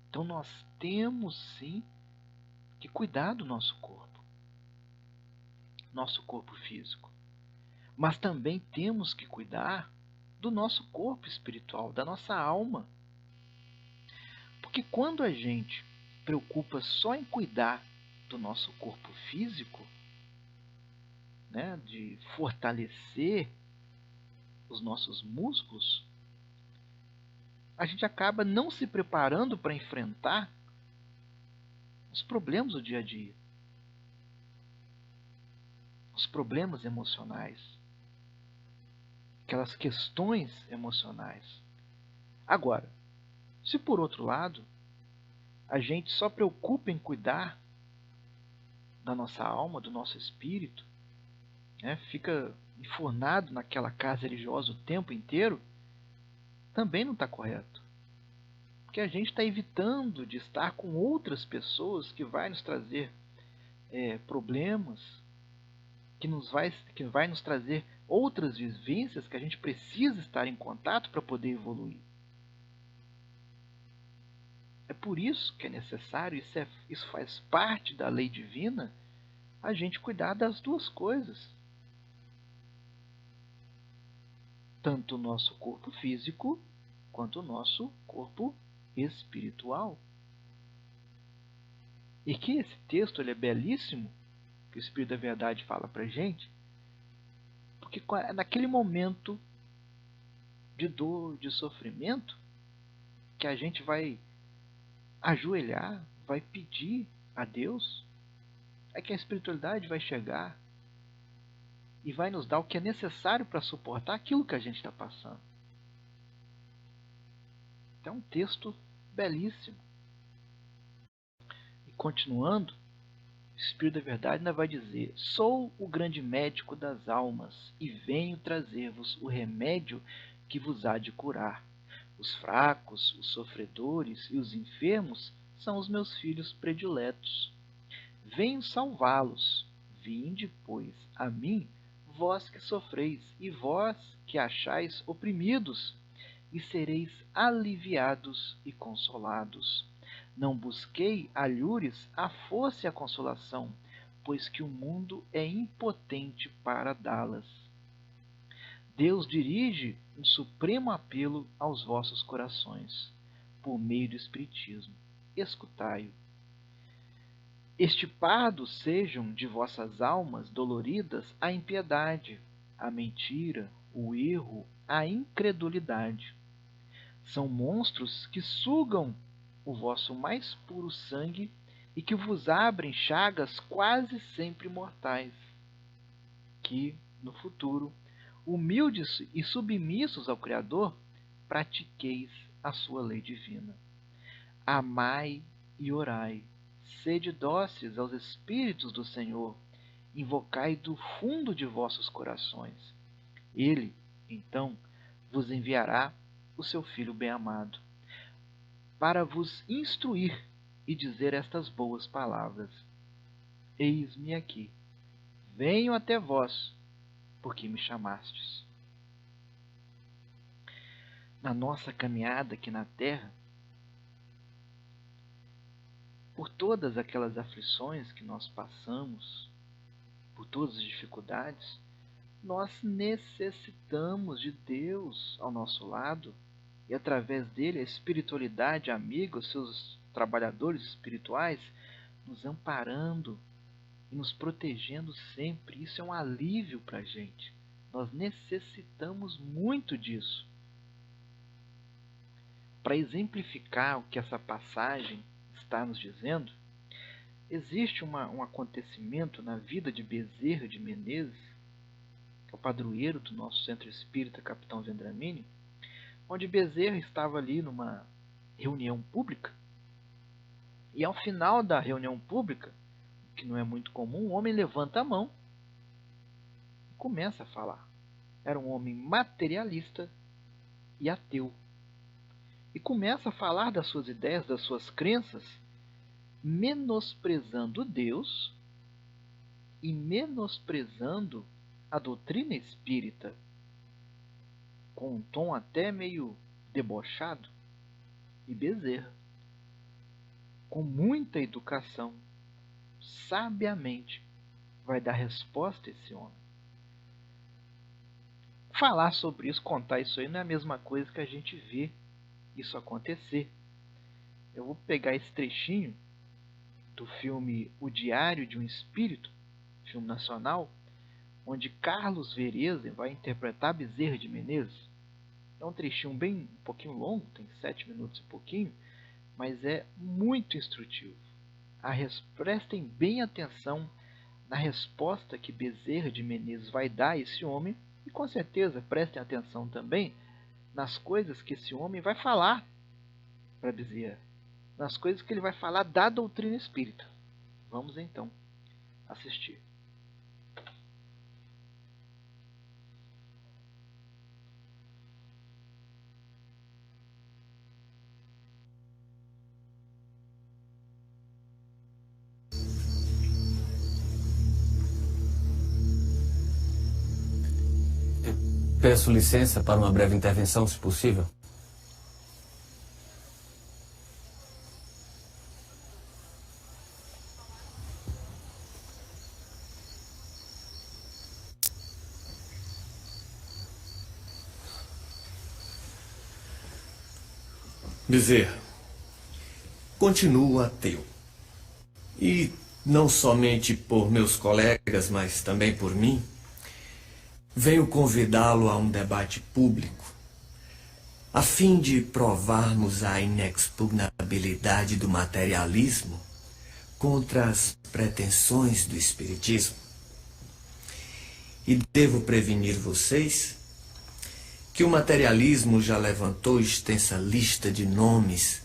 Então nós temos sim que cuidar do nosso corpo físico, mas também temos que cuidar do nosso corpo espiritual, da nossa alma. Porque quando a gente preocupa só em cuidar do nosso corpo físico, né, de fortalecer os nossos músculos, a gente acaba não se preparando para enfrentar os problemas do dia a dia, os problemas emocionais, aquelas questões emocionais. Agora, se por outro lado, a gente só preocupa em cuidar da nossa alma, do nosso espírito, né, fica enfurnado naquela casa religiosa o tempo inteiro, também não está correto. Porque a gente está evitando de estar com outras pessoas que vai nos trazer problemas, que vai nos trazer outras vivências que a gente precisa estar em contato para poder evoluir. É por isso que é necessário, isso faz parte da lei divina, a gente cuidar das duas coisas. Tanto o nosso corpo físico, quanto o nosso corpo espiritual. E que esse texto ele é belíssimo, que o Espírito da Verdade fala para a gente, porque naquele momento de dor, de sofrimento, que a gente vai ajoelhar, vai pedir a Deus, é que a espiritualidade vai chegar e vai nos dar o que é necessário para suportar aquilo que a gente está passando. Então é um texto belíssimo. E continuando, o Espírito da Verdade ainda vai dizer: sou o grande médico das almas e venho trazer-vos o remédio que vos há de curar. Os fracos, os sofredores e os enfermos são os meus filhos prediletos. Venho salvá-los. Vinde, pois, a mim, vós que sofreis, e vós que achais oprimidos, e sereis aliviados e consolados. Não busquei alhures a força e a consolação, pois que o mundo é impotente para dá-las. Deus dirige um supremo apelo aos vossos corações, por meio do Espiritismo. Escutai-o. Extirpados sejam de vossas almas doloridas a impiedade, a mentira, o erro, a incredulidade. São monstros que sugam o vosso mais puro sangue e que vos abrem chagas quase sempre mortais, que, no futuro, humildes e submissos ao Criador, pratiqueis a sua lei divina. Amai e orai, sede dóceis aos Espíritos do Senhor, invocai do fundo de vossos corações. Ele, então, vos enviará o seu Filho bem-amado, para vos instruir e dizer estas boas palavras: eis-me aqui, venho até vós, porque me chamastes. Na nossa caminhada aqui na Terra, por todas aquelas aflições que nós passamos, por todas as dificuldades, nós necessitamos de Deus ao nosso lado e através dele a espiritualidade amiga, os seus trabalhadores espirituais, nos amparando e nos protegendo sempre. Isso é um alívio para a gente. Nós necessitamos muito disso. Para exemplificar o que essa passagem está nos dizendo, existe um acontecimento na vida de Bezerra de Menezes, que é o padroeiro do nosso centro espírita Capitão Vendramini, onde Bezerra estava ali numa reunião pública, e ao final da reunião pública, que não é muito comum, um homem levanta a mão e começa a falar. Era um homem materialista e ateu. E começa a falar das suas ideias, das suas crenças, menosprezando Deus e menosprezando a doutrina espírita. com um tom até meio debochado, e Bezerra, com muita educação, sabiamente, vai dar resposta a esse homem. Falar sobre isso, contar isso aí, não é a mesma coisa que a gente ver isso acontecer. Eu vou pegar esse trechinho do filme O Diário de um Espírito, filme nacional, onde Carlos Vereza vai interpretar Bezerra de Menezes. É um trechinho um pouquinho longo, tem 7 minutos e pouquinho, mas é muito instrutivo. Prestem bem atenção na resposta que Bezerra de Menezes vai dar a esse homem, e com certeza prestem atenção também nas coisas que esse homem vai falar para Bezerra, nas coisas que ele vai falar da doutrina espírita. Vamos então assistir. Peço licença para uma breve intervenção, se possível. Bezerra, continuo ateu. E não somente por meus colegas, mas também por mim, venho convidá-lo a um debate público, a fim de provarmos a inexpugnabilidade do materialismo contra as pretensões do espiritismo. E devo prevenir vocês que o materialismo já levantou extensa lista de nomes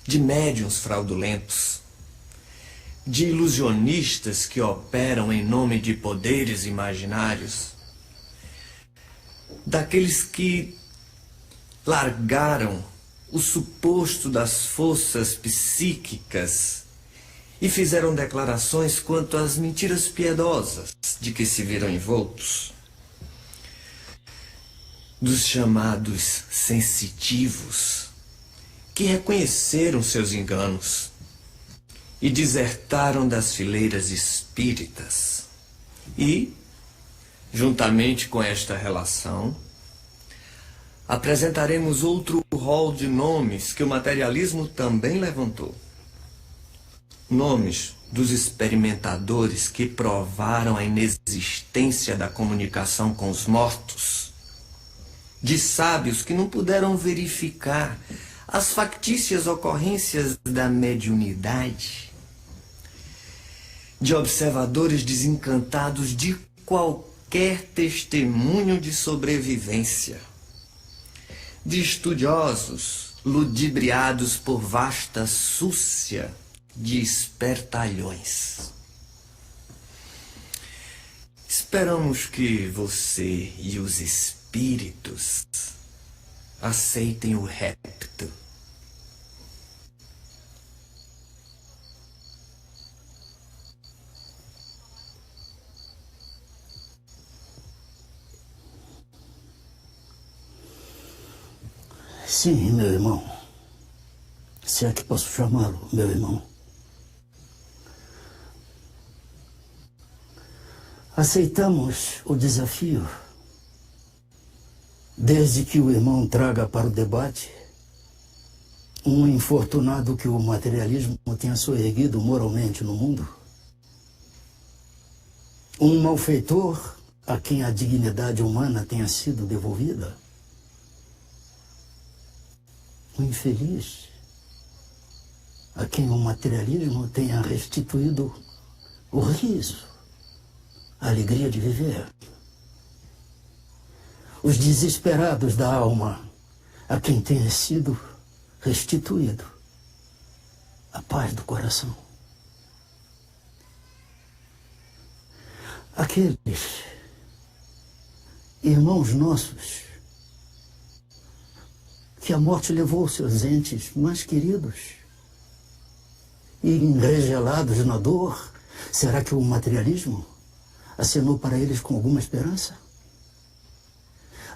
de médiuns fraudulentos, de ilusionistas que operam em nome de poderes imaginários, daqueles que largaram o suposto das forças psíquicas e fizeram declarações quanto às mentiras piedosas de que se viram envoltos, dos chamados sensitivos, que reconheceram seus enganos e desertaram das fileiras espíritas. E, juntamente com esta relação, apresentaremos outro rol de nomes que o materialismo também levantou. Nomes dos experimentadores que provaram a inexistência da comunicação com os mortos, de sábios que não puderam verificar as factícias ocorrências da mediunidade, de observadores desencantados de qualquer testemunho de sobrevivência, de estudiosos ludibriados por vasta súcia de espertalhões. Esperamos que você e os espíritos aceitem o repto. Sim, meu irmão. Se é que posso chamá-lo, meu irmão. Aceitamos o desafio, desde que o irmão traga para o debate um infortunado que o materialismo tenha soerguido moralmente no mundo, um malfeitor a quem a dignidade humana tenha sido devolvida, um infeliz a quem o materialismo tenha restituído o riso, a alegria de viver. Os desesperados da alma, a quem tenha sido restituído a paz do coração. Aqueles irmãos nossos que a morte levou seus entes mais queridos e enregelados na dor, será que o materialismo acenou para eles com alguma esperança?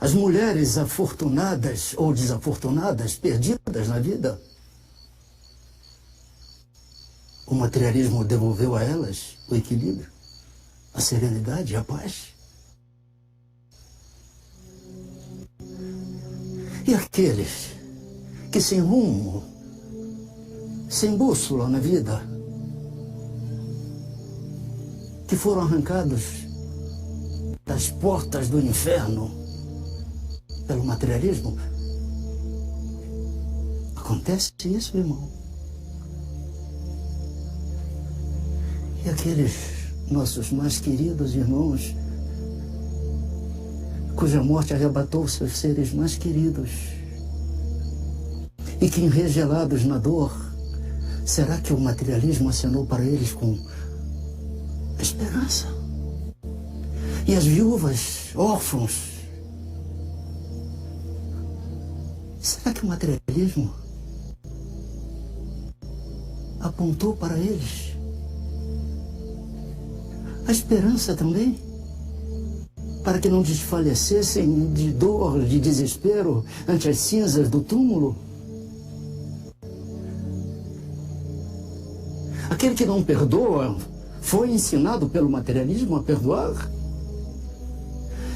As mulheres afortunadas ou desafortunadas, perdidas na vida, o materialismo devolveu a elas o equilíbrio, a serenidade e a paz. E aqueles que sem rumo, sem bússola na vida, que foram arrancados das portas do inferno pelo materialismo, acontece isso, irmão. E aqueles nossos mais queridos irmãos, cuja morte arrebatou seus seres mais queridos, e que enregelados na dor, será que o materialismo acenou para eles com esperança? E as viúvas, órfãos, será que o materialismo apontou para eles a esperança também? Para que não desfalecessem de dor, de desespero ante as cinzas do túmulo? Aquele que não perdoa foi ensinado pelo materialismo a perdoar?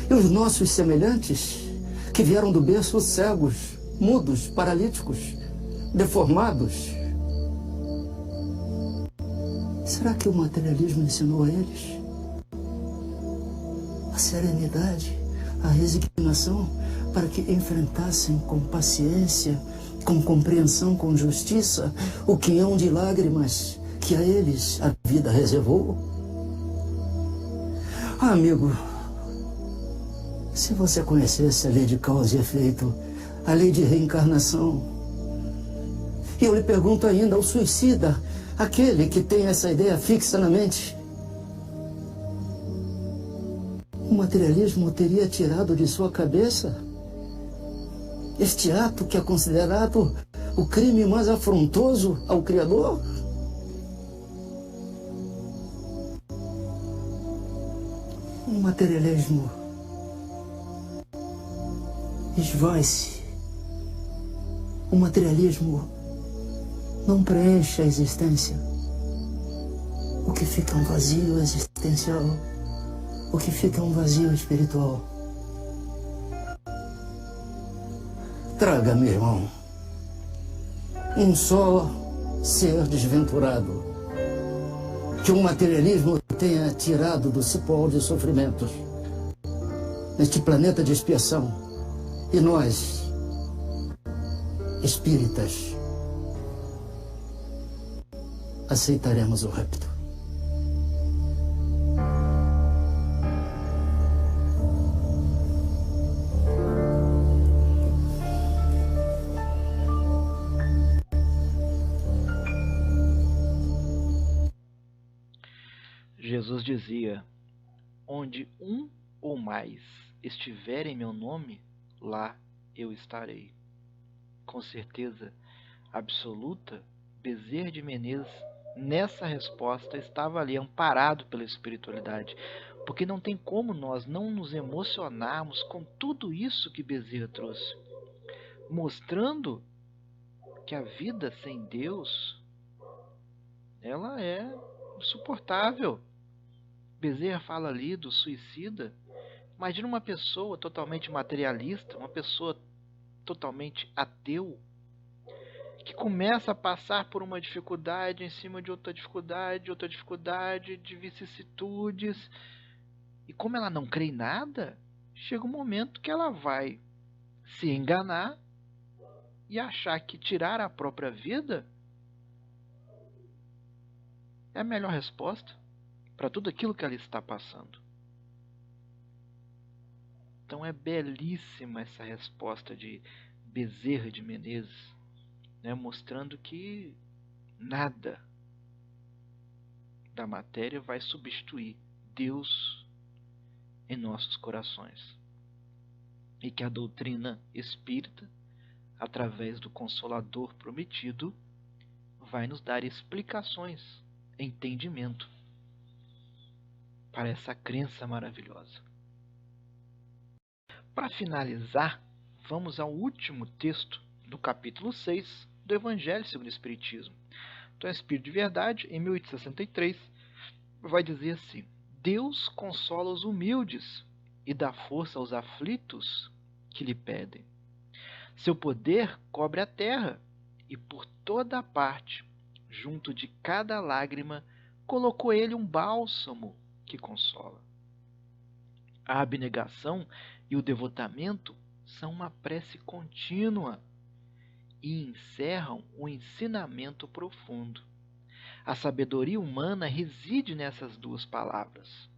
E os nossos semelhantes, que vieram do berço cegos, mudos, paralíticos, deformados, será que o materialismo ensinou a eles a serenidade, a resignação, para que enfrentassem com paciência, com compreensão, com justiça, o quinhão de lágrimas que a eles a vida reservou? Ah, amigo, se você conhecesse a lei de causa e efeito, a lei de reencarnação, e eu lhe pergunto ainda, o suicida, aquele que tem essa ideia fixa na mente, o materialismo teria tirado de sua cabeça este ato que é considerado o crime mais afrontoso ao Criador? O materialismo esvai-se. O materialismo não preenche a existência. O que fica é um vazio existencial. O que fica é um vazio espiritual. Traga, meu irmão, um só ser desventurado que o materialismo tenha tirado do cipó de sofrimentos neste planeta de expiação. E nós, espíritas, aceitaremos o rapto. Jesus dizia: onde um ou mais estiver em meu nome, lá eu estarei. Com certeza absoluta, Bezerra de Menezes, nessa resposta, estava ali amparado pela espiritualidade, porque não tem como nós não nos emocionarmos com tudo isso que Bezerra trouxe, mostrando que a vida sem Deus, ela é insuportável. Bezerra fala ali do suicida. Imagina uma pessoa totalmente materialista, uma pessoa totalmente ateu, que começa a passar por uma dificuldade em cima de outra dificuldade, de vicissitudes. E como ela não crê em nada, chega um momento que ela vai se enganar e achar que tirar a própria vida é a melhor resposta para tudo aquilo que ela está passando. Então é belíssima essa resposta de Bezerra de Menezes, né, mostrando que nada da matéria vai substituir Deus em nossos corações. E que a doutrina espírita, através do Consolador prometido, vai nos dar explicações, entendimento para essa crença maravilhosa. para finalizar, vamos ao último texto do capítulo 6 do Evangelho segundo o Espiritismo. Então, Espírito de Verdade, em 1863, vai dizer assim: Deus consola os humildes e dá força aos aflitos que lhe pedem. Seu poder cobre a terra e por toda a parte, junto de cada lágrima, colocou ele um bálsamo que consola. A abnegação e o devotamento são uma prece contínua e encerram o ensinamento profundo. A sabedoria humana reside nessas duas palavras.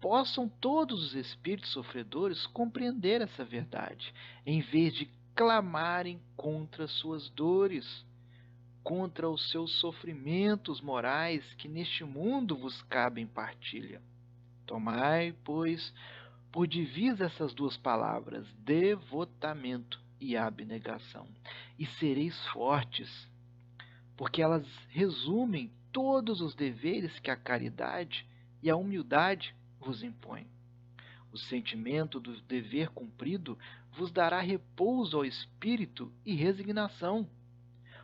Possam todos os espíritos sofredores compreender essa verdade, em vez de clamarem contra suas dores, contra os seus sofrimentos morais que neste mundo vos cabem partilha. Tomai, pois, por divisa essas duas palavras, devotamento e abnegação, e sereis fortes, porque elas resumem todos os deveres que a caridade e a humildade vos impõem. O sentimento do dever cumprido vos dará repouso ao espírito e resignação.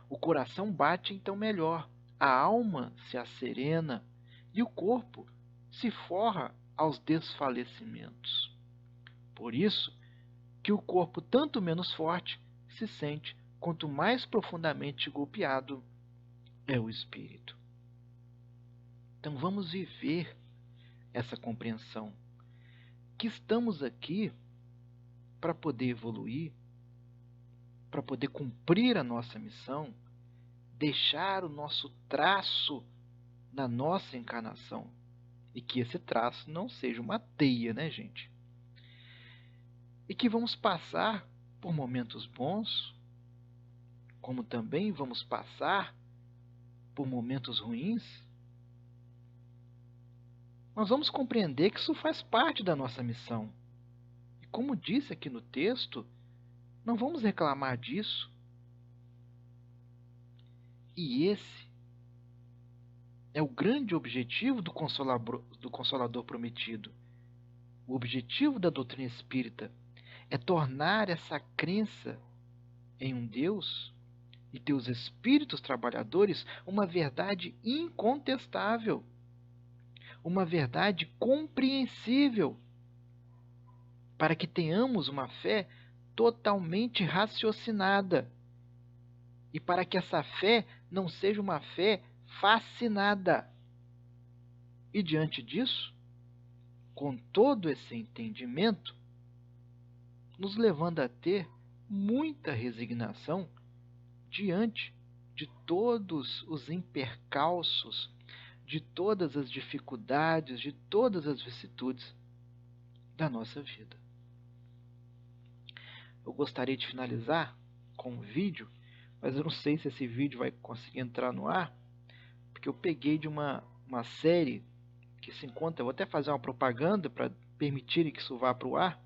O coração bate então melhor, a alma se asserena e o corpo se forra aos desfalecimentos. Por isso que o corpo tanto menos forte se sente quanto mais profundamente golpeado é o espírito. Então vamos viver essa compreensão, que estamos aqui para poder evoluir, para poder cumprir a nossa missão, deixar o nosso traço na nossa encarnação. E que esse traço não seja uma teia, né, gente? E que vamos passar por momentos bons, como também vamos passar por momentos ruins. Nós vamos compreender que isso faz parte da nossa missão. E como disse aqui no texto, não vamos reclamar disso. E esse é o grande objetivo do Consolador Prometido. O objetivo da doutrina espírita é tornar essa crença em um Deus e teus espíritos trabalhadores uma verdade incontestável, uma verdade compreensível, para que tenhamos uma fé totalmente raciocinada e para que essa fé não seja uma fé fascinada. E diante disso, com todo esse entendimento, nos levando a ter muita resignação diante de todos os impercalços, de todas as dificuldades, de todas as vicissitudes da nossa vida. Eu gostaria de finalizar com um vídeo, mas eu não sei se esse vídeo vai conseguir entrar no ar, porque eu peguei de uma série que se encontra, eu vou até fazer uma propaganda para permitirem que isso vá para o ar.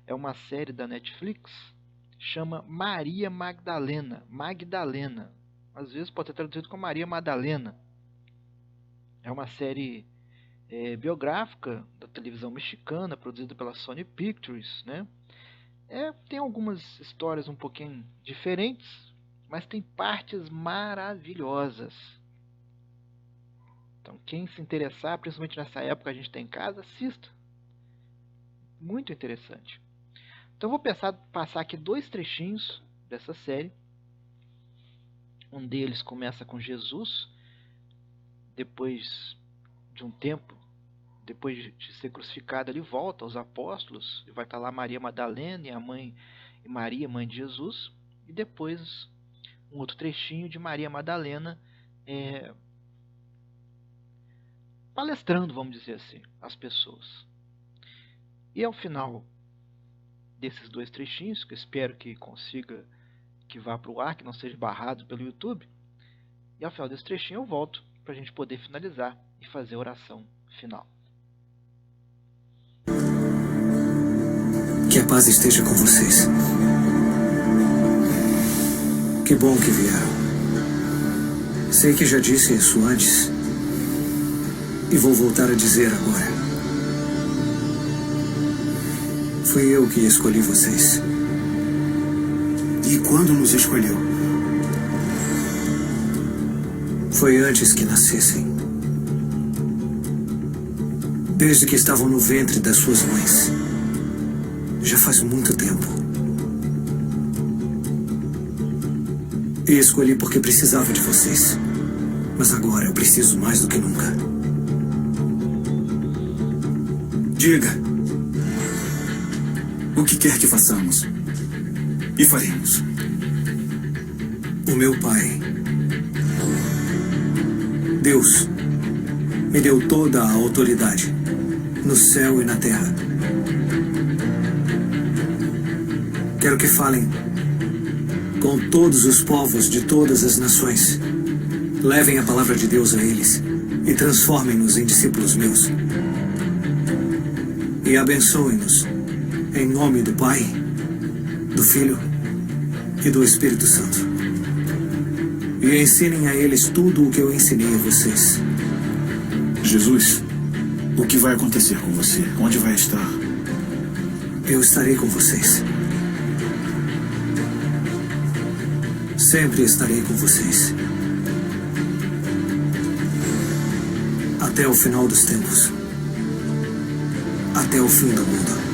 É uma série da Netflix, chama Maria Magdalena. Magdalena. Às vezes pode ser traduzido como Maria Madalena. É uma série biográfica da televisão mexicana, produzida pela Sony Pictures, né? Tem algumas histórias um pouquinho diferentes, mas tem partes maravilhosas. Então, quem se interessar, principalmente nessa época que a gente tem em casa, assista. Muito interessante. Então, eu vou passar aqui 2 trechinhos dessa série. Um deles começa com Jesus, depois de um tempo, depois de ser crucificado, ele volta aos apóstolos, e vai estar lá Maria Madalena e Maria, mãe de Jesus, e depois um outro trechinho de Maria Madalena palestrando, vamos dizer assim, as pessoas. E ao final desses 2 trechinhos, que eu espero que consiga, que vá para o ar, que não seja barrado pelo YouTube, e ao final desse trechinho eu volto para a gente poder finalizar e fazer a oração final. Que a paz esteja com vocês. Que bom que vieram. Sei que já disse isso antes e vou voltar a dizer agora. Fui eu que escolhi vocês. E quando nos escolheu? Foi antes que nascessem. Desde que estavam no ventre das suas mães. Já faz muito tempo. E escolhi porque precisava de vocês. Mas agora eu preciso mais do que nunca. Diga. O que quer que façamos? E faremos. O meu pai, Deus, me deu toda a autoridade, no céu e na terra. Quero que falem com todos os povos de todas as nações. Levem a palavra de Deus a eles e transformem-nos em discípulos meus. E abençoem-nos em nome do Pai, do Filho e do Espírito Santo. E ensinem a eles tudo o que eu ensinei a vocês. Jesus, o que vai acontecer com você? Onde vai estar? Eu estarei com vocês. Sempre estarei com vocês. Até o final dos tempos. Até o fim do mundo.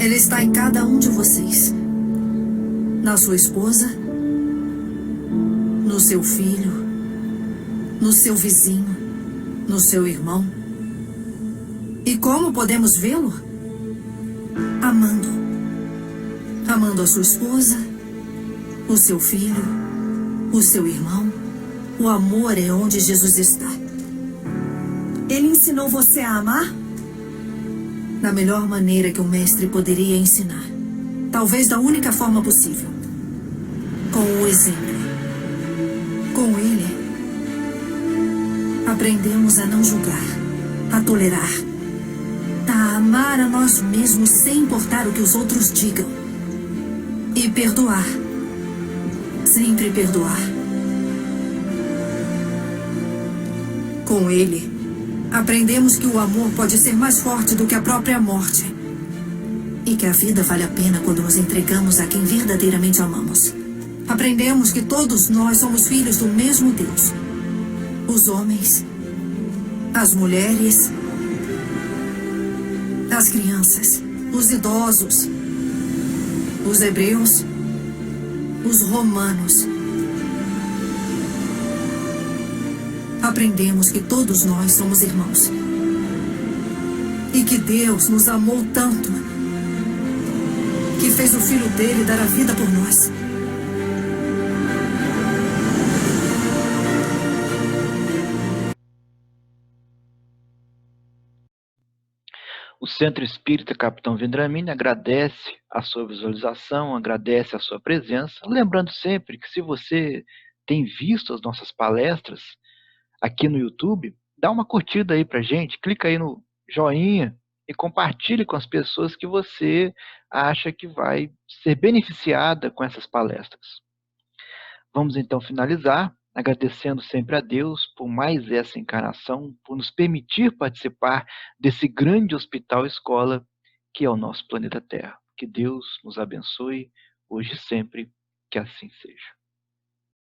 Ele está em cada um de vocês. Na sua esposa, no seu filho, no seu vizinho, no seu irmão. E como podemos vê-lo? Amando. Amando a sua esposa, o seu filho, o seu irmão. O amor é onde Jesus está. Ele ensinou você a amar? Da melhor maneira que o mestre poderia ensinar. Talvez da única forma possível. Com o exemplo. Com ele, aprendemos a não julgar, a tolerar, a amar a nós mesmos sem importar o que os outros digam. E perdoar. Sempre perdoar. Com ele, aprendemos que o amor pode ser mais forte do que a própria morte. E que a vida vale a pena quando nos entregamos a quem verdadeiramente amamos. Aprendemos que todos nós somos filhos do mesmo Deus. Os homens, as mulheres, as crianças, os idosos, os hebreus, os romanos. Aprendemos que todos nós somos irmãos. E que Deus nos amou tanto que fez o Filho dele dar a vida por nós. O Centro Espírita Capitão Vendramini agradece a sua visualização, agradece a sua presença, lembrando sempre que se você tem visto as nossas palestras aqui no YouTube, dá uma curtida aí pra gente, clica aí no joinha e compartilhe com as pessoas que você acha que vai ser beneficiada com essas palestras. Vamos então finalizar agradecendo sempre a Deus por mais essa encarnação, por nos permitir participar desse grande hospital escola que é o nosso planeta Terra. Que Deus nos abençoe hoje e sempre, que assim seja.